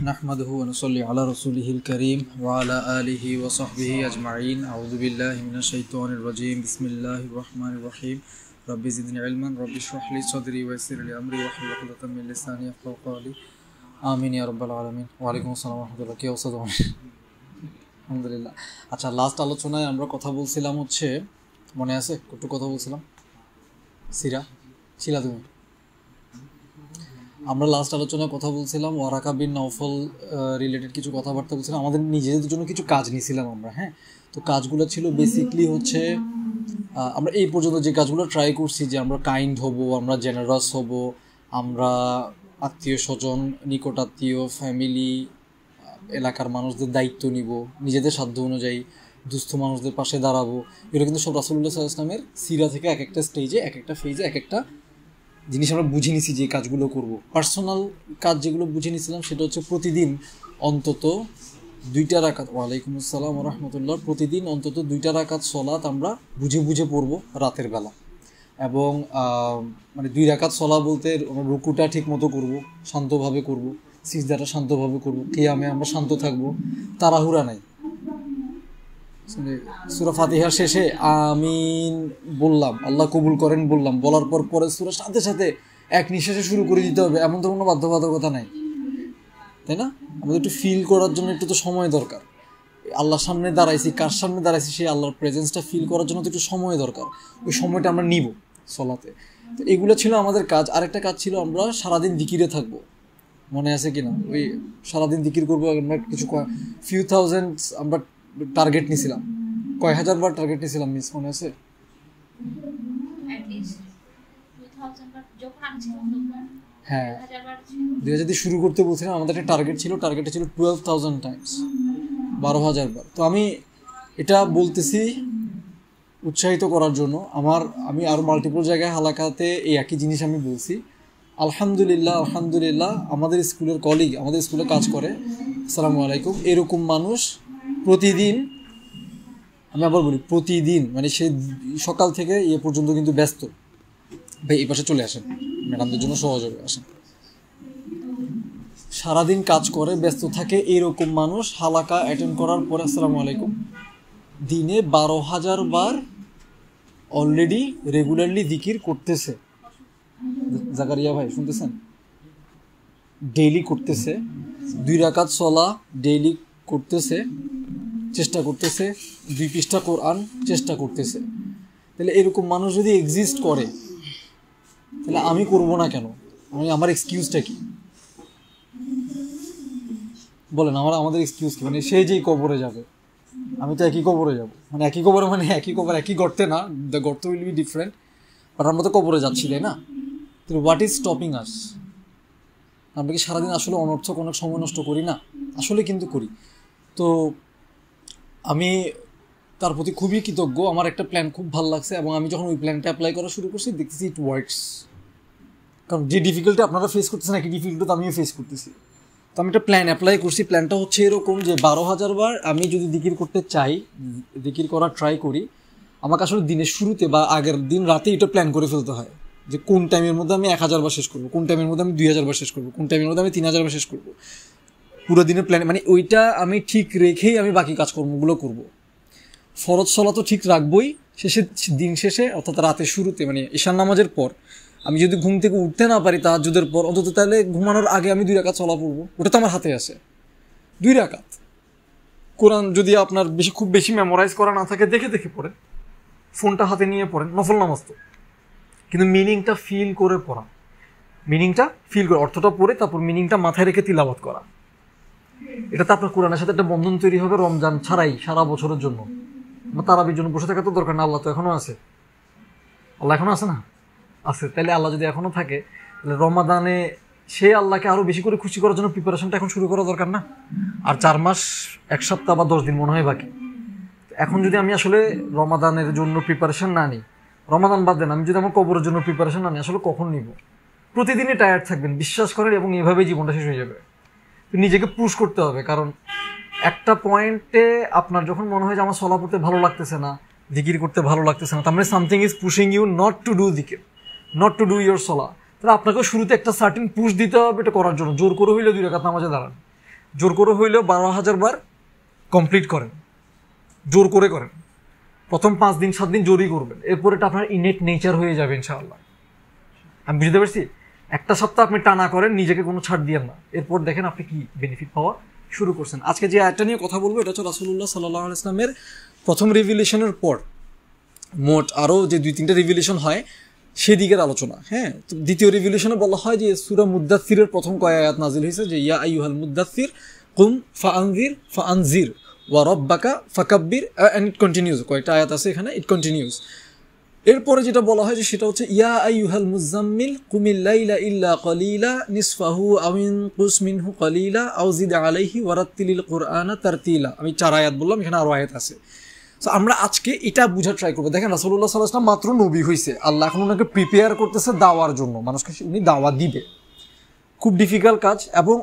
نحمده ونصلي على رسوله الكريم وعلى آله وصحبه أجمعين أعوذ بالله من الشيطان الرجيم بسم الله الرحمن الرحيم رب زدني علما رب اشرح لي صدري ويسر لي أمري واحلل عقدة من لساني يفقهوا قولي آمين يا رب العالمين وعليكم السلام ورحمة الله কি অবস্থা তোমার আলহামদুলিল্লাহ আচ্ছা লাস্ট আলোচনায় আমরা কথা বলছিলাম হচ্ছে মনে আছে একটু কথা বলছিলাম সিরা ছিলা তুমি আমরা লাস্ট আলোচনায় কথা বলছিলাম ওয়ারাকা বিন নওফল রিলেটেড কিছু কথাবার্তা বলছিলাম আমাদের নিজেদের জন্য কিছু কাজ নিয়েছিলাম আমরা হ্যাঁ তো কাজগুলো ছিল বেসিকলি হচ্ছে আমরা এই পর্যন্ত যে কাজগুলো ট্রাই করছি যে আমরা কাইন্ড হব আমরা জেনারাস হব আমরা আত্মীয় স্বজন নিকট আত্মীয় ফ্যামিলি এলাকার মানুষদের দায়িত্ব নিব নিজেদের সাধ্য অনুযায়ী দুস্থ মানুষদের পাশে দাঁড়াবো এগুলো কিন্তু সব রাসূলুল্লাহ সাল্লাল্লাহু আলাইহি ওয়াসাল্লামের সিরা থেকে এক একটা স্টেজে এক একটা ফেজে এক একটা জিনিস আমরা বুঝে নিছি যে কাজগুলো করব পার্সোনাল কাজ যেগুলো বুঝে নিছিলাম সেটা হচ্ছে প্রতিদিন অন্তত 2টা রাকাত ওয়ালাইকুম আসসালাম ওয়া রাহমাতুল্লাহ প্রতিদিন অন্তত 2টা রাকাত সালাত আমরা বুঝে বুঝে পড়ব রাতের বেলা এবং মানে 2 রাকাত সালাত বলতে রুকুটা ঠিকমতো করব শান্তভাবে করব সিজদাটা শান্তভাবে করব কিয়ামে আমরা শান্ত থাকব তাড়াহুড়া নাই সূরা ফাতিহার শেষে আমিন বললাম আল্লাহ কবুল করেন বললাম বলার পর পরে সূরার সাথে সাথে এক নিঃশ্বাসে শুরু করে দিতে হবে এমন তো কোনো বাধ্যবাধকতা নাই তাই না আমাদের একটু ফিল করার জন্য একটু তো সময় দরকার আল্লাহর সামনে দাঁড়াইছি কার সামনে দাঁড়াইছি সেই আল্লাহর প্রেজেন্সটা ফিল করার জন্য তো একটু সময় দরকার ওই সময়টা আমরা নিব সলাতে তো এগুলো ছিল আমাদের কাজ আরেকটা কাজ ছিল আমরা সারাদিন জিকিরে থাকবো মনে আছে কিনা ওই সারাদিন জিকির করবো আমরা কিছু ফিউ থাউজেন্ড আমরা টার্গেট নিয়েছিলাম কয় হাজার বার টার্গেট নিয়েছিলাম মিস মনে আছে হ্যাঁ 2000 দিয়ে শুরু করতে বলছিলাম আমাদের একটা টার্গেট ছিল টার্গেটটা ছিল 12,000 টাইমস 12,000 বার তো আমি এটা বলতেছি উৎসাহিত করার জন্য আমি আরও মাল্টিপল জায়গায় হালাকাতে এই একই জিনিস আমি বলছি আলহামদুলিল্লাহ আমাদের স্কুলের কলিগ আমাদের স্কুলে কাজ করে আসসালামু আলাইকুম এরকম মানুষ প্রতিদিন আমি আবার বলি প্রতিদিন মানে সে সকাল থেকে এ পর্যন্ত কিন্তু ব্যস্ত ভাই এই পাশে চলে আসেন ম্যাডামদের জন্য সহজ হবে আসেন সারাদিন কাজ করে ব্যস্ত থাকে এরকম মানুষ হালাকা অ্যাটেন্ড করার পরে আসসালামু আলাইকুম দিনে 12,000 বার অলরেডি রেগুলারলি জিকির করতেছে জাকারিয়া ভাই শুনতেছেন ডেইলি করতেছে 2 রাকাত সালাত ডেইলি করতেছে চেষ্টা করতেছে 2 পৃষ্ঠা কোরআন চেষ্টা করতেছে তাহলে এরকম মানুষ যদি এক্সিস্ট করে তাহলে আমি করব না কেন আমার এক্সকিউজটা কি বলেন আমাদের এক্সকিউজ কি মানে সে যেই কবরে যাবে আমি তো একই কবরে যাব মানে একই কবর একই গর্তে না দ্য গর্ত উইল বি ডিফারেন্ট বাট আমরা তো কবরে যাচ্ছি তাই না তো হোয়াট ইজ স্টপিং আস আমরা কি সারাদিন আসলে অনর্থক অনেক সময় নষ্ট করি না আসলে কিন্তু করি তো আমি তার প্রতি খুবই কৃতজ্ঞ আমার একটা প্ল্যান খুব ভালো লাগছে এবং আমি যখন ওই প্ল্যানটা অ্যাপ্লাই করা শুরু করছি দেখতেছি ইট ওয়ার্কস কারণ যে ডিফিকাল্টি আপনারা ফেস করতেছেন একই ডিফিকাল্টি তো আমিও ফেস করতেছি তো আমি একটা প্ল্যান অ্যাপ্লাই করছি প্ল্যানটা হচ্ছে এরকম যে 12,000 বার আমি যদি জিকির করতে চাই জিকির করার ট্রাই করি আমাকে আসলে দিনের শুরুতে বা আগের দিন রাতে এটা প্ল্যান করে ফেলতে হয় যে কোন টাইমের মধ্যে আমি 1,000 বার শেষ করবো কোন টাইমের মধ্যে আমি 2,000 বার শেষ করবো কোন টাইমের মধ্যে আমি 3,000 বার শেষ করবো পুরো দিনের প্ল্যান মানে ওইটা আমি ঠিক রেখেই আমি বাকি কাজকর্মগুলো করব ফরজ সালাতও ঠিক রাখবই দিন শেষে অর্থাৎ রাতের শুরুতে মানে ঈশান নামাজের পর আমি যদি ঘুম থেকে উঠতে না পারি তাহাজ্জুদের পর অন্তত তাহলে ঘুমানোর আগে আমি 2 রাকাত সালাত পড়বো ওটা তো আমার হাতে আছে 2 রাকাত কোরআন যদি আপনার খুব বেশি মেমোরাইজ করা না থাকে দেখে পড়েন ফোনটা হাতে নিয়ে পড়েন নফল নামাজ তো কিন্তু মিনিংটা ফিল করে পড়া অর্থটা পড়ে তারপর মিনিংটা মাথায় রেখে তিলাওয়াত করা এটাতে আপনার কোরআনের সাথে একটা বন্ধন তৈরি হবে রমজান ছাড়াই সারা বছরের জন্য তারাবির জন্য বসে থাকা তো দরকার না আল্লাহ তো এখনো আছে না আছে তাহলে আল্লাহ যদি এখনো থাকে তাহলে রমাদানে সে আল্লাহকে আরো বেশি করে খুশি করার জন্য প্রিপারেশনটা এখন শুরু করা দরকার না আর 4 মাস 1 সপ্তাহ বা 10 দিন মনে হয় বাকি এখন যদি আমি আসলে রমাদানের জন্য প্রিপারেশন না নিই রমাদান বাদ দেন আমি যদি আমার কবরের জন্য প্রিপারেশন না নিই আসলে কখন নিব প্রতিদিনই টায়ার্ড থাকবেন বিশ্বাস করেন এবং এভাবেই জীবনটা শেষ হয়ে যাবে নিজেকে পুশ করতে হবে কারণ একটা পয়েন্টে আপনার যখন মনে হয় যে আমার সলা পড়তে ভালো লাগতেছে না জিকির করতে ভালো লাগতেছে না তার মানে something is pushing you not to do জিকির নট টু ডু ইয়োর সলা তাহলে আপনাকে শুরুতে একটা সার্টেন পুশ দিতে হবে এটা করার জন্য জোর করে হইলে 2 রাকাত নামাজে দাঁড়ান জোর করে হইলেও 12,000 বার কমপ্লিট করেন, জোর করে করেন। প্রথম 5 দিন 7 দিন জোরই করবেন, এরপর এটা আপনার ইনেট নেচার হয়ে যাবে ইনশাআল্লাহ। আমি বুঝতে পারছি? একটা সপ্তাহ আপনি টানা করেন, নিজেকে কোনো ছাড় দিয়েন না, এরপর দেখেন আপনি কি বেনিফিট পাওয়া শুরু করছেন। আজকে যে আয়াতটা নিয়ে কথা বলবো এটা হচ্ছে রাসূলুল্লাহ সাল্লাল্লাহু আলাইহি ওয়াসাল্লামের প্রথম রিভিলেশনের পর মোট আরও যে 2-3টা রিভিলেশন হয় সেদিকের আলোচনা। হ্যাঁ, তো দ্বিতীয় রিভিলেশনে বলা হয় যে সূরা মুদ্দাথিরের প্রথম কয় আয়াত নাজিল হয়েছে যে ইয়া আইয়ুহাল মুদ্দাথির কুম ফাআনজির ওয়া রাব্বাকা ফাকাব্বির, এন্ড ইট কন্টিনিউজ। কয়েকটা আয়াত আছে এখানে, ইট কন্টিনিউজ। এরপরে যেটা বলা হয় যে সেটা হচ্ছে ইয়া আইয়ুহাল মুজাম্মিল কুমিল লাইলা ইল্লা কলিলা নিসফাহু আও ইনকুস মিনহু কলিলা আও জিদ আলাইহি ওয়ারাত্তিলিল কুরআনা তারতিলা। আমি 4 আয়াত বললাম, এখানে আরো আয়াত আছে। সো আমরা আজকে এটা বুঝার ট্রাই করবো। দেখেন রাসূলুল্লাহ সাল্লাল্লাহু আলাইহি ওয়াসাল্লাম মাত্র নবী হয়েছে, আল্লাহ এখন ওনাকে প্রিপেয়ার করতেছে দাওয়ার জন্য, মানুষকে উনি দাওয়া দিবে। খুব ডিফিকাল্ট কাজ, এবং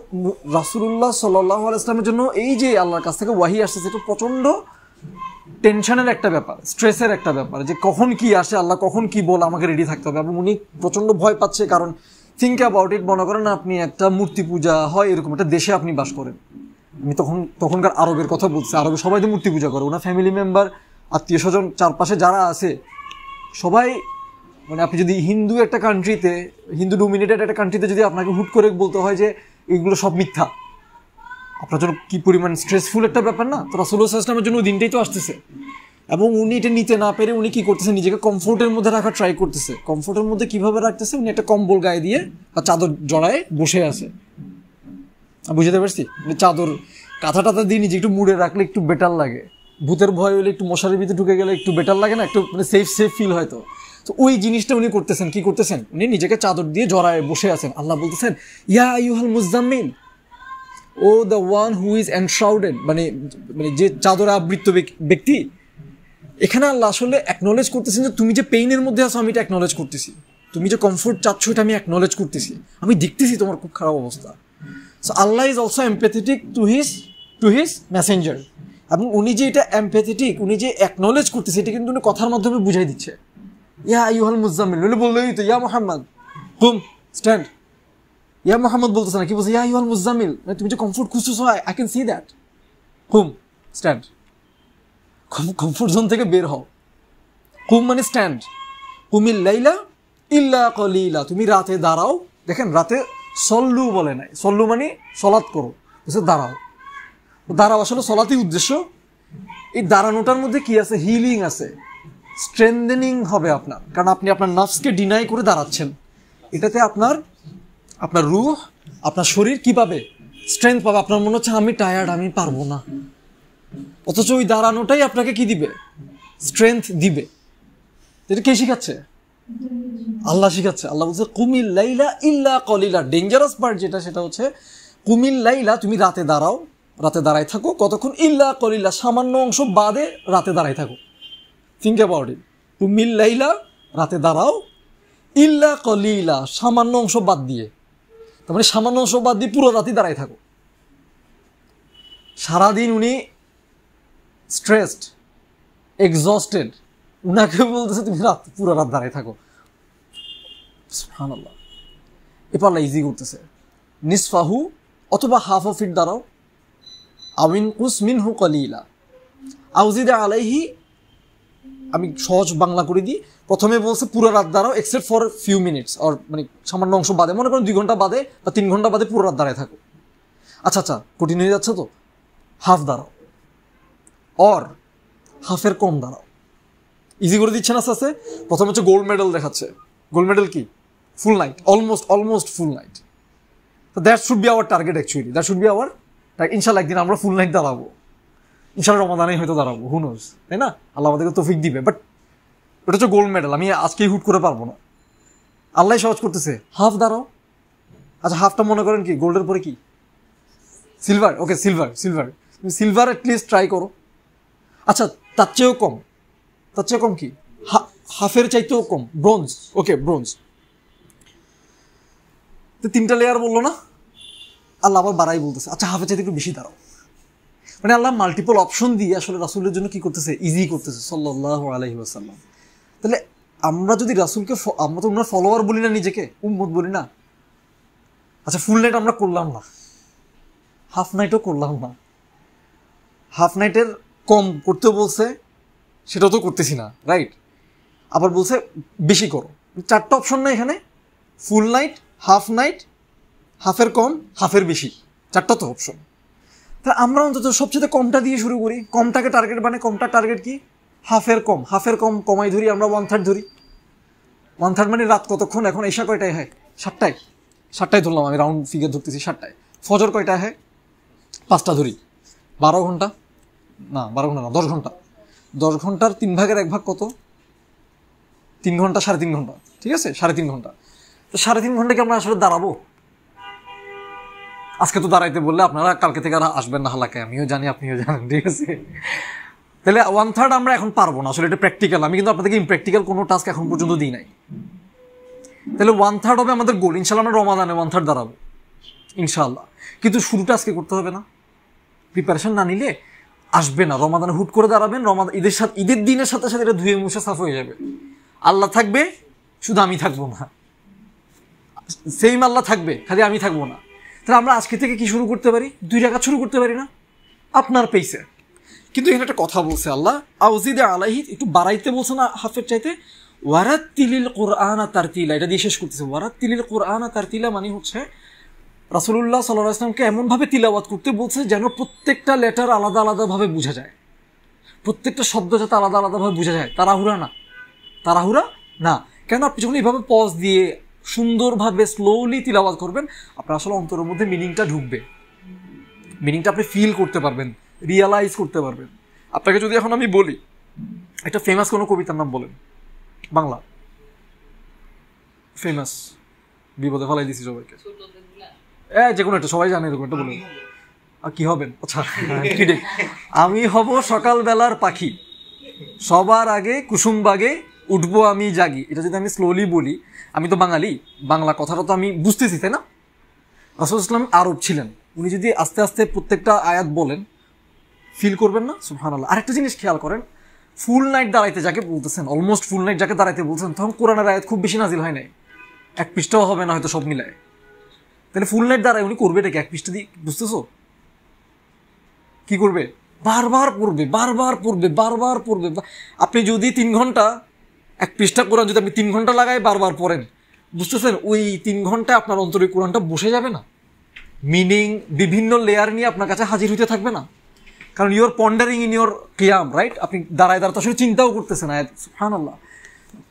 রাসূলুল্লাহ সাল্লাল্লাহু আলাইহি ওয়াসাল্লামের জন্য এই যে আল্লাহর কাছ থেকে ওয়াহি আসছে এটা প্রচন্ড টেনশনের একটা ব্যাপার, স্ট্রেসের একটা ব্যাপার, যে কখন কি আসে, আল্লাহ কখন কি বলে, আমাকে রেডি থাকতে হবে। এবং উনি প্রচন্ড ভয় পাচ্ছে, কারণ থিঙ্ক অ্যাবাউট ইট, মনে করেন আপনি একটা মূর্তি পূজা হয় এরকম একটা দেশে আপনি বাস করেন। আমি তখনকার আরবের কথা বলছি, আরবে সবাই তো মূর্তি পূজা করে, ওনার ফ্যামিলি মেম্বার, আত্মীয় স্বজন চারপাশে যারা আছে সবাই, মানে আপনি যদি হিন্দু একটা কান্ট্রিতে, হিন্দু ডোমিনেটেড একটা কান্ট্রিতে যদি আপনাকে হুট করে বলতে হয় যে এগুলো সব মিথ্যা, আপনার জন্য কি পরিমাণ স্ট্রেসফুল একটা ব্যাপার না? তো রাসূলুল্লাহ সাল্লাল্লাহু আলাইহি ওয়াসাল্লামের জন্য ওই দিনটাই তো আসতেছে, এবং উনি এটা নিতে না পেরে উনি কি করতেছেন, নিজেকে কমফোর্টের মধ্যে রাখার ট্রাই করতেছে। কমফোর্টের মধ্যে কিভাবে রাখতেছে, উনি একটা কম্বল গায়ে দিয়ে বা চাদর জড়ায় বসে আছে। বুঝতে পারছি? চাদর কাঁথা টাথা দিয়ে নিজে একটু মুড়ে রাখলে একটু বেটার লাগে, ভূতের ভয় হলে একটু মশারির ভিতরে ঢুকে গেলে একটু বেটার লাগে না, একটু মানে সেফ ফিল হয়তো। তো ওই জিনিসটা উনি করতেছেন, কি করতেছেন, উনি নিজেকে চাদর দিয়ে জড়ায় বসে আছেন। আল্লাহ বলতেছেন ইয়া আইয়ুহাল মুজাম্মিল, ও দ্য ওয়ান হু ইজ এনশ্রাউডেড, মানে যে চাদরে আবৃত ব্যক্তি। এখানে আল্লাহ আসলে অ্যাকনলেজ করতেছেন যে তুমি যে পেইনের মধ্যে আছো আমি এটা অ্যাকনলেজ করতেছি, তুমি যে কমফোর্ট চাচ্ছ এটা আমি অ্যাকনলেজ করতেছি, আমি দেখতেছি তোমার খুব খারাপ অবস্থা। So Allah is also empathetic to his Messenger, এবং উনি যে এটা এমপ্যাথেটিক, উনি যে অ্যাকনলেজ করতেছে এটা কিন্তু উনি কথার মাধ্যমে বুঝাই দিচ্ছে। ইয়া আইয়ুহাল মুজাম্মিল উনি বললেই তো ইয়া মুহাম্মদ কুম স্ট্যান্ড, ইয়া মুহাম্মদ বলতেছে না, কি বলছে, ইয়া আইয়ুহাল মুজাম্মিল, মানে তুমি যে কমফোর্ট খুঁজতেছো, I can see that, come stand, comfort zone থেকে বের হও। কুম মানে স্ট্যান্ড, কুমিল লাইলা ইল্লা কলিলা, তুমি রাতে দাঁড়াও। দেখেন রাতে সল্লু বলে নাই, সল্লু মানে সলাৎ করো, দাঁড়াও। দাঁড়াও আসলে সলাতেই উদ্দেশ্য। এই দাঁড়ানোটার মধ্যে কি আছে, হিলিং আছে, স্ট্রেংথেনিং হবে আপনার, কারণ আপনি আপনার নাফসকে ডিনাই করে দাঁড়াচ্ছেন। এটাতে আপনার রূহ, আপনার শরীর কি পাবে, স্ট্রেংথ পাবে। আপনার মনে হচ্ছে আমি টায়ার্ড, আমি পারবো না, অথচ ওই দাঁড়ানোটাই আপনাকে কি দিবে, স্ট্রেংথ দিবে। এটা কে শিখাচ্ছে? আল্লাহ শিখাচ্ছে। আল্লাহ বলছে কুমিল লাইলা ইল্লা কলিলা। ডেঞ্জারাস পার্ট যেটা, সেটা হচ্ছে কুমিল লাইলা, তুমি রাতে দাঁড়াও, রাতে দাঁড়াই থাকো। কতক্ষণ? ইল্লা কলিলা, সামান্য অংশ বাদে রাতে দাঁড়াই থাকো। থিঙ্ক অ্যাবাউট ইট, কুমিল লাইলা, রাতে দাঁড়াও, ইল্লা কলিলা, সামান্য অংশ বাদ দিয়ে। তার মানে সামান্য অংশ বাদ দিয়ে পুরো রাতই দাঁড়াই থাকো। সারাদিন উনি স্ট্রেসড, এক্সস্টেড, উনাকে বলতেছে তুমি পুরো রাত দাঁড়াই থাকো। সুবহানাল্লাহ। এরপর আল্লাহ ইজি করতেছে, নিসফাহু, অথবা হাফ অফ ইট দাঁড়াও, আমিন কুস মিনহু কলিলা আউজিদা আলাইহি। আমি সহজ বাংলা করে দিই, প্রথমে বলছে পুরো রাত দাঁড়াও এক্সেপ্ট ফর ফিউ মিনিটস, আর মানে সামান্য অংশ বাদে, মনে করেন 2 ঘন্টা বাদে বা 3 ঘন্টা বাদে পুরো রাত দাঁড়ায় থাকো। আচ্ছা কঠিন হয়ে যাচ্ছে তো, হাফ দাঁড়াও, অর হাফের কম দাঁড়াও। ইজি করে দিচ্ছেন আস্তে আস্তে। প্রথমে হচ্ছে গোল্ড মেডেল দেখাচ্ছে। গোল্ড মেডেল কি? ফুল নাইট, অলমোস্ট ফুল নাইট। তো that should be our target actually, that should be hour. ইনশাল্লাহ একদিন আমরা ফুল নাইট দাঁড়াবো, ইনশাল্লাহ রমাদানেই হয়তো দাঁড়াবো, হু নোজ, তাই না? আল্লাহ আমাদেরকে তৌফিক দিবে। বাট ওটা হচ্ছে গোল্ড মেডেল, আমি আজকেই হুট করে পারবো না। আল্লাহ সহজ করতেছে, হাফ দাঁড়াও। আচ্ছা হাফটা মনে করেন কি, গোল্ডের পরে কি সিলভার, ওকে সিলভার, তুমি সিলভার অ্যাটলিস্ট ট্রাই করো। আচ্ছা তার চেয়েও কম কি, হাফের চাইতেও কম, ব্রোঞ্জ, ওকে ব্রোঞ্জ। তো 3টা লেয়ার বললো না, আল্লাহ আবার বাড়াই বলতেছে, আচ্ছা হাফের চাইতে একটু বেশি দাঁড়াও। মানে আল্লাহ মাল্টিপল অপশন দিয়ে আসলে রাসূলের জন্য কি করতেছে, ইজি করতেছে সাল্লাল্লাহু আলাইহি ওয়াসাল্লাম। তাহলে আমরা যদি রাসূলকে, আমরা তো ওনার ফলোয়ার বলি না, নিজেকে উম্মত বলি না। আচ্ছা ফুল নাইট আমরা করলাম না, হাফ নাইটও করলাম না, হাফ নাইটের কম করতে বলছে সেটাও তো করতেছি না, রাইট? আবার বলছে বেশি করো, 4টা অপশন না এখানে, ফুল নাইট, হাফ নাইট, হাফের কম, হাফের বেশি, 4টা তো অপশন। তা আমরা অন্তত সবচেয়ে কমটা দিয়ে শুরু করি, কমটাকে টার্গেট বানাই। কমটা টার্গেট কি? হাফের কম। হাফের কম কমাই ধরি আমরা 1/3 ধরি। 1/3 মানে রাত কতক্ষণ? এখন এশা কয়টায় হয়? 7টায়। 7টায় ধরলাম, আমি রাউন্ড ফিগার ধরতেছি 7টায়। ফজর কয়টায় হয়? 5টা ধরি। 12 ঘন্টা না, 12 ঘন্টা না, 10 ঘন্টা। 10 ঘন্টার 3 ভাগের 1 ভাগ কত? 3 ঘন্টা, 3.5 ঘন্টা, ঠিক আছে, 3.5 ঘন্টা। তো 3.5 ঘন্টা কি আমরা আসলে দাঁড়াবো? আজকে তো দাঁড়াইতে বললে আপনারা কালকে থেকে আর আসবেন না হালাকে, আমিও জানি, আপনিও জানেন, ঠিক আছে? তাহলে 1/3 আমরা এখন পারবো না, আসলে এটা প্র্যাকটিক্যাল। আমি কিন্তু আপনাদেরকে ইমপ্র্যাকটিক্যাল কোনো টাস্ক এখন পর্যন্ত দিই নাই। তাহলে 1/3 হবে আমাদের গোল। ইনশাল্লাহ আমরা রমাদানে 1/3 দাঁড়াবো ইনশাল্লাহ। কিন্তু শুরুটা আজকে করতে হবে না? প্রিপারেশন না নিলে আসবে না। রমাদানে হুট করে দাঁড়াবেন, ঈদের দিনের সাথে সাথে এটা ধুয়ে মুছে সাফ হয়ে যাবে। আল্লাহ থাকবে, শুধু আমি থাকবো না, সেম আল্লাহ থাকবে, খালি আমি থাকবো না। তাহলে আমরা আজকে থেকে কি শুরু করতে পারি? 2 রাকাত শুরু করতে পারি না আপনার পেইসে? কিন্তু এখানে একটা কথা বলছে আল্লাহ, আউজিদে আলাইহি, একটু বাড়াইতে বলছে না হাফের চাইতে। ওয়ারাত্তিলিল কুরআনা তারতিলা, এটা দিয়ে শেষ করতেছে। ওয়ারাত্তিলিল কুরআনা তারতিলা মানে হচ্ছে রাসূলুল্লাহ সাল্লাল্লাহু আলাইহি ওয়াসাল্লামকে এমনভাবে তিলাওয়াত করতে বলছে যেন প্রত্যেকটা লেটার আলাদা আলাদাভাবে বোঝা যায়, প্রত্যেকটা শব্দ যাতে আলাদা আলাদাভাবে বোঝা যায়। তাড়াহুড়া না। কেন? আপনি যখন এইভাবে পজ দিয়ে সুন্দরভাবে স্লোলি তিলাওয়াত করবেন, আপনার আসলে অন্তরের মধ্যে মিনিংটা ঢুকবে, মিনিংটা আপনি ফিল করতে পারবেন, রিয়ালাইজ করতে পারবেন। আপনাকে যদি এখন আমি বলি একটা ফেমাস কোনো কবিতার নাম বলেন, বাংলা ফেমাস, বিপদে ফেলাই দিছি সবাইকে, যে কোনো একটা, সবাই জানে এরকম একটা বলুন। আর কি হবেন? আচ্ছা ঠিক, আমি হব সকালবেলার পাখি, সবার আগে কুসুমবাগে উঠবো আমি জাগি। এটা যদি আমি স্লোলি বলি, আমি তো বাঙালি, বাংলা কথাটা তো আমি বুঝতেছি, তাই না? রাসূল ইসলাম আরব ছিলেন, উনি যদি আস্তে আস্তে প্রত্যেকটা আয়াত বলেন, ফিল করবেন না? সুবহানাল্লাহ। আরেকটা জিনিস খেয়াল করেন, ফুল নাইট দাঁড়াইতে যাকে বলতেছেন, অলমোস্ট ফুল নাইট যাকে দাঁড়াইতে বলছেন, তখন কোরআনের আয়াত খুব বেশি নাজিল হয় নাই, 1 পৃষ্ঠাও হবে না হয়তো সব মিলায়। তাহলে ফুল নাইট দাঁড়ায় উনি করবে এটাকে 1 পৃষ্ঠা দিয়ে, বুঝতেছো? কি করবে? বারবার পড়বে। আপনি যদি 3 ঘন্টা 1 পৃষ্ঠা কোরআন যদি আপনি 3 ঘন্টা লাগাই বারবার পড়েন, বুঝতেছেন, ওই 3 ঘন্টা আপনার অন্তরে কোরআনটা বসে যাবে না, মিনিং বিভিন্ন লেয়ার নিয়ে আপনার কাছে হাজির হইতে থাকবে না। কারণ your পন্ডারিং in your Kiyam, right? আপনি দাঁড়ায় আসলে চিন্তাও করতেছেন আয়াত। সুবহানাল্লাহ।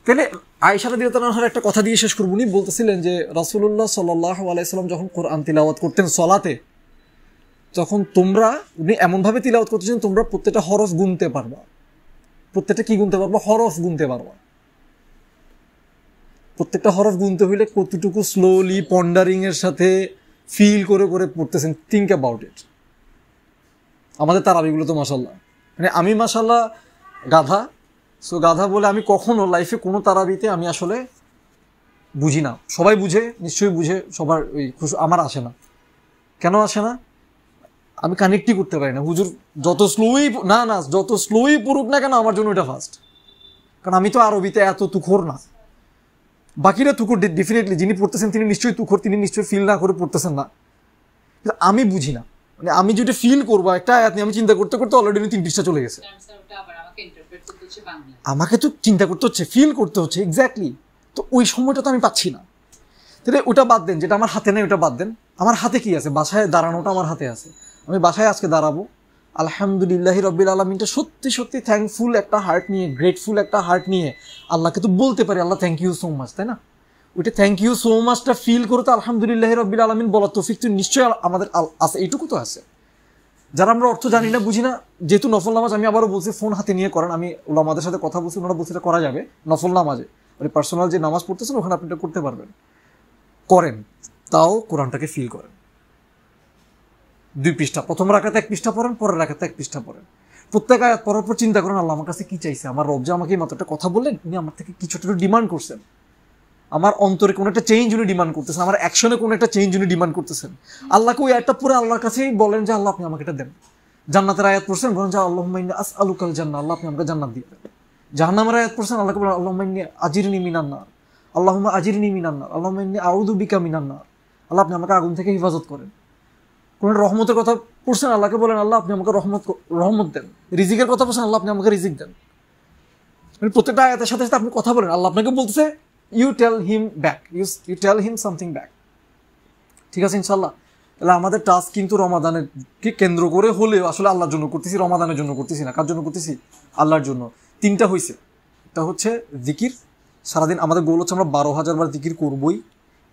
তাহলে আয়েশা রাদিয়াল্লাহু আনহার একটা কথা দিয়ে শেষ করব। উনি বলতেছিলেন যে রাসূলুল্লাহ সাল্লাল্লাহু আলাইহি সাল্লাম যখন কোরআন তিলাওয়াত করতেন সলাতে, তখন তোমরা, উনি এমনভাবে তিলাওয়াত করতেছেন তোমরা প্রত্যেকটা হরফ গুনতে পারবা। প্রত্যেকটা কি গুনতে পারবা? হরফ গুনতে পারবা। প্রত্যেকটা হরফ গুনতে হইলে কতটুকু স্লোলি পন্ডারিং এর সাথে ফিল করে পড়তেছেন, থিঙ্ক অ্যাবাউট ইট। আমাদের তারাবিগুলো তো মাশাআল্লাহ, মানে আমি মাশাআল্লাহ গাধা, সো গাধা বলে আমি কখনো লাইফে কোনো তারাবিতে আমি আসলে বুঝি না। সবাই বুঝে, নিশ্চয়ই বুঝে, সবার ওই খুশি, আমার আসে না। কেন আসে না? আমি কানেক্টই করতে পারি না। হুজুর যত স্লোই পড়ুক না কেন, আমার জন্য এটা ফাস্ট। কারণ আমি তো আরবিতে এত তুখোর না, বাকিরা তুখোর ডেফিনেটলি, যিনি পড়তেছেন তিনি নিশ্চয়ই তুখোর, তিনি নিশ্চয়ই ফিল না করে পড়তেছেন না। কিন্তু আমি বুঝি না, মানে আমি যেটা ফিল করবো একটা আয়াত নিয়ে আমি চিন্তা করতে করতে অলরেডি 3 পৃষ্ঠা চলে গেছে। আমাকে তো চিন্তা করতে হচ্ছে, ফিল করতে হচ্ছে, এক্স্যাক্টলি। তো ওই সময়টা তো আমি পাচ্ছি না। তাহলে ওটা বাদ দেন, যেটা আমার হাতে নেই ওটা বাদ দেন। আমার হাতে কি আছে? বাসায় দাঁড়ানোটা আমার হাতে আছে। আমি বাসায় আজকে দাঁড়াবো, আলহামদুলিল্লাহি রাব্বিল আলামিনটা সত্যি সত্যি থ্যাঙ্কফুল একটা হার্ট নিয়ে, গ্রেটফুল একটা হার্ট নিয়ে আল্লাহকে তো বলতে পারি আল্লাহ থ্যাংক ইউ সো মাচ, তাই না? ওইটা থ্যাংক ইউ সো মাচটা ফিল করে তো আলহামদুলিল্লাহি রাব্বিল আলামিন বলার তৌফিক তো নিশ্চয়ই আমাদের আছে, এইটুকু তো আছে। যারা আমরা অর্থ জানি না, বুঝি না, যেহেতু নফল নামাজ, আমি আবারও বলছি ফোন হাতে নিয়ে করেন। আমি ওলামাদের সাথে কথা বলছি, ওনারা বলছে এটা করা যাবে নফল নামাজে, মানে পার্সোনাল যে নামাজ পড়তেছেন ওখানে আপনি এটা করতে পারবেন, করেন। তাও কোরআনটাকে ফিল করেন। 2 পৃষ্ঠা, প্রথম রাকাতে 1 পৃষ্ঠা পড়েন, পরের রাকাতে 1 পৃষ্ঠা পড়েন। প্রত্যেক আয়াত পড়ার পর চিন্তা করেন আল্লাহ আমার কাছে কি চাইছে, আমার রব যে আমাকে মাত্র একটা কথা বললেন, উনি আমার থেকে কিছু একটা ডিমান্ড করছেন, আমার অন্তরে কোনো একটা চেঞ্জ উনি ডিমান্ড করতেছেন, আমার অ্যাকশনে কোনো একটা চেঞ্জ উনি ডিমান্ড করতেছেন। আল্লাহকে ওই আয়াতটা পুরো আল্লাহর কাছেই বলেন যে আল্লাহ আপনি আমাকে এটা দেন। জান্নাতের আয়াত পড়ছেন, বলেন যে আল্লাহুম্মা ইন্নী আসআলুকাল জান্নাহ, আল্লাহ আপনি আমাকে জান্নাত দিয়ে দেন। জাহান্নামের আয়াত পড়ছেন, আল্লাহকে বলেন আল্লাহুম্মা ইন্নী আজিরনি মিনান নার, আল্লাহুম্মা আজিরনি মিনান নার, আল্লাহুম্মা ইন্নী আউযু বিকা মিনান নার, আল্লাহ আপনি আমাকে আগুন থেকে হেফাজত করেন। কোন রহমতের কথা পড়ছেন, আল্লাহকে বলেন আল্লাহ আপনি আমাকে রহমত দেন। রিজিকের কথা বলছেন, আল্লাহ আপনি আমাকে রিজিক দেন। মানে প্রত্যেকটা আয়াতের সাথে সাথে আপনি কথা বলেন, আল্লাহ আপনাকে বলতেছে you tell him back, you tell him something back. ঠিক আছে ইনশাল্লাহ। তাহলে আমাদের টাস্ক কিন্তু রমাদানকে কেন্দ্র করে হলেও আসলে আল্লাহর জন্য করতেছি, রমাদানের জন্য করতেছি না। কার জন্য করতেছি? আল্লাহর জন্য। 3টা হয়েছে। এটা হচ্ছে জিকির। সারাদিন আমাদের গোল হচ্ছে আমরা 12,000 বার জিকির করবই।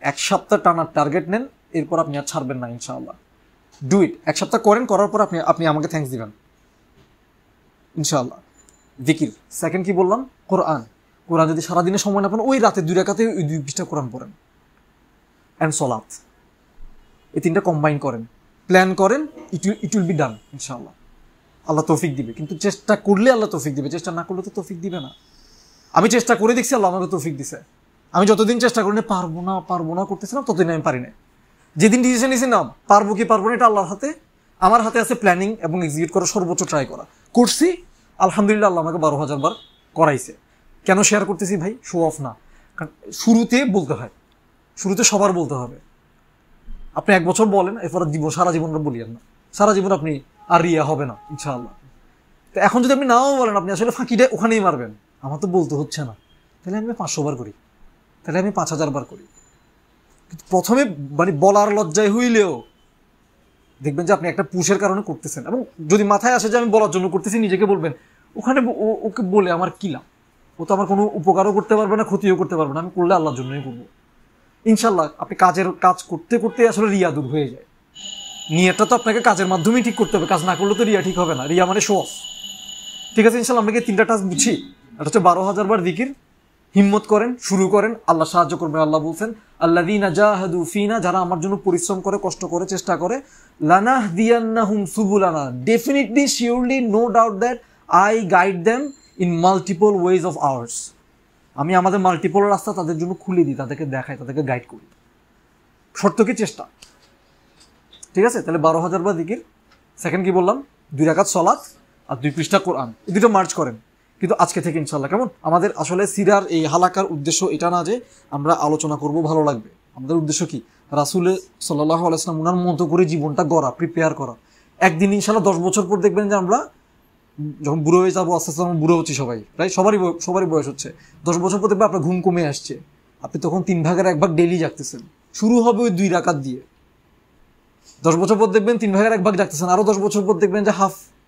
1 সপ্তাহ টানার টার্গেট নেন, এরপর আপনি আর ছাড়বেন না ইনশাআল্লাহ। Do it. 1 সপ্তাহ করেন, করার পর আপনি আমাকে থ্যাঙ্কস দিবেন ইনশাআল্লাহ। জিকির। সেকেন্ড কি বললাম? কোরআন। কোরআন যদি সারাদিনে সময় না পান, ওই রাতে 2 রাকাতে ওই 2 পৃষ্ঠা কোরআন পড়েন। অ্যান্ড সলাত। এই 3টা কম্বাইন করেন, প্ল্যান করেন, ইট উইল বি ডান ইনশাআল্লাহ। আল্লাহ তৌফিক দিবে। কিন্তু চেষ্টা করলে আল্লাহ তৌফিক দিবে, চেষ্টা না করলে তো তৌফিক দিবে না। আমি চেষ্টা করে দেখছি, আল্লাহ আমাকে তৌফিক দিছে। আমি যতদিন চেষ্টা করি পারবো না করতেছিলাম, ততদিন আমি পারি না। যেদিন ডিসিশন নিয়েছি না পারবো কি পারবো না, এটা আল্লাহর হাতে। আমার হাতে আছে প্ল্যানিং এবং এক্সিকিউট করা, সর্বোচ্চ ট্রাই করা। করছি, আলহামদুলিল্লাহ, আল্লাহ আমাকে 12,000 বার করাইছে। কেন শেয়ার করতেছি ভাই? শো অফ না, কারণ শুরুতে বলতে হয়, শুরুতে সবার বলতে হবে। আপনি 1 বছর বলেন, এরপর সারা জীবন বলিয়েন না, সারা জীবন আপনি আর রিয়া হবে না ইনশাআল্লাহ। তো এখন যদি আপনি নাও বলেন, আপনি আসলে ফাঁকিটা ওখানেই মারবেন, আমার তো বলতে হচ্ছে না, তাহলে আমি 500 বার করি, তাহলে আমি 5,000 বার করি। কিন্তু প্রথমে মানে বলার লজ্জায় হইলেও দেখবেন যে আপনি একটা পুশের কারণে করতেছেন। এবং যদি মাথায় আসে যে আমি বলার জন্য করতেছি, নিজেকে বলবেন ওখানে ওকে বলে আমার কি লাভ, ও তো আমার কোনো উপকারও করতে পারবে না, ক্ষতিও করতে পারবে না, আমি করলে আল্লাহর জন্যই করবো ইনশাল্লাহ। আপনি কাজ করতে করতে আসলে রিয়া দূর হয়ে যায়। নিয়তটা তো আপনাকে কাজের মাধ্যমেই ঠিক করতে হবে, কাজ না করলে তো রিয়া ঠিক হবে না। রিয়া মানে শো অফ। ঠিক আছে ইনশাল্লাহ, আমরা কি 3টা টাস্ক বুঝি? এটা হচ্ছে 12,000 বার জিকির। হিম্মত করেন, শুরু করেন, আল্লাহ সাহায্য করবেন। আল্লাহ বলছেন আল্লাযীনা জাহাদু ফিনা, যারা আমার জন্য পরিশ্রম করে, কষ্ট করে, চেষ্টা করে, লানাহদিয়ান্নাহুম সুবুলানা, definitely, surely, no doubt that I guide them in multiple ways of ours. আমি আমাদের মাল্টিপল রাস্তা তাদের জন্য খুলে দিই, তাদেরকে দেখাই, তাদেরকে গাইড করি। শর্ত কি? চেষ্টা। ঠিক আছে, তাহলে 12,000 বার জিকির। সেকেন্ড কি বললাম? 2 রাকাত সলাত আর 2 পৃষ্ঠা কোরআন, এই 2টো মার্চ করেন। কিন্তু আজকে থেকে ইনশাল্লাহ, কেমন? আমাদের আসলে সিরার এই হালাকার উদ্দেশ্য এটা না যে আমরা আলোচনা করব, ভালো লাগবে। আমাদের উদ্দেশ্য কি? রাসূল সাল্লাল্লাহু আলাইহি ওয়াসাল্লাম উনার মতো করে জীবনটা গড়া, প্রিপেয়ার করা। একদিন ইনশাল্লাহ 10 বছর পর দেখবেন যে আমরা যখন বুড়ো হয়ে যাবো, আস্তে আস্তে আমরা বুড়ো হচ্ছি সবাই, প্রায় সবারই বয়স হচ্ছে। 10 বছর পর দেখবেন আপনার ঘুম কমে আসছে, আপনি তখন 3 ভাগের 1 ভাগ ডেইলি জাগতেছেন। শুরু হবে ওই 2 রাকাত দিয়ে। 10 বছর পর দেখবেন 3 ভাগের 1 ভাগ জাগতেছেন, আরো 10 বছর পর দেখবেন যে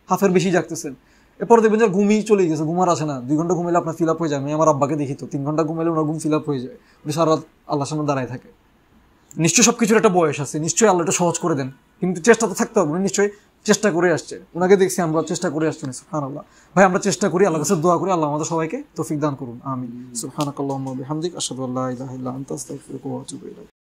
হাফের বেশি জাগতেছেন। এরপর দেখবেন যে ঘুমই চলে গেছে, ঘুমার আসে না। 2 ঘন্টা ঘুমাইলে আপনার ফিল আপ হয়ে যায়। আমি আমার আব্বাকে দেখি তো 3 ঘন্টা ঘুমাইলে ওনার ঘুম ফিল আপ হয়ে যায়, উনি সারা রাত আল্লাহর সামনে দাঁড়ায় থাকে। নিশ্চয়ই সবকিছুর একটা বয়স আছে, নিশ্চয়ই আল্লাহ এটা সহজ করে দেন, কিন্তু চেষ্টা তো থাকতে হবে। উনি নিশ্চয়ই চেষ্টা করে আসছে, ওনাকে দেখছি আমরা চেষ্টা করে আসছি। সুবহানাল্লাহ। ভাই আমরা চেষ্টা করি, আল্লাহর কাছে দোয়া করি, আল্লাহ আমাদের সবাইকে তৌফিক দান করুন। আমিন। সুবহানাকাল্লাহুম্মা ওয়া বিহামদিক, আশহাদু আল্লা ইলাহা ইল্লা আনতা, আস্তাগফিরুকা ওয়া আতুবু ইলাইক।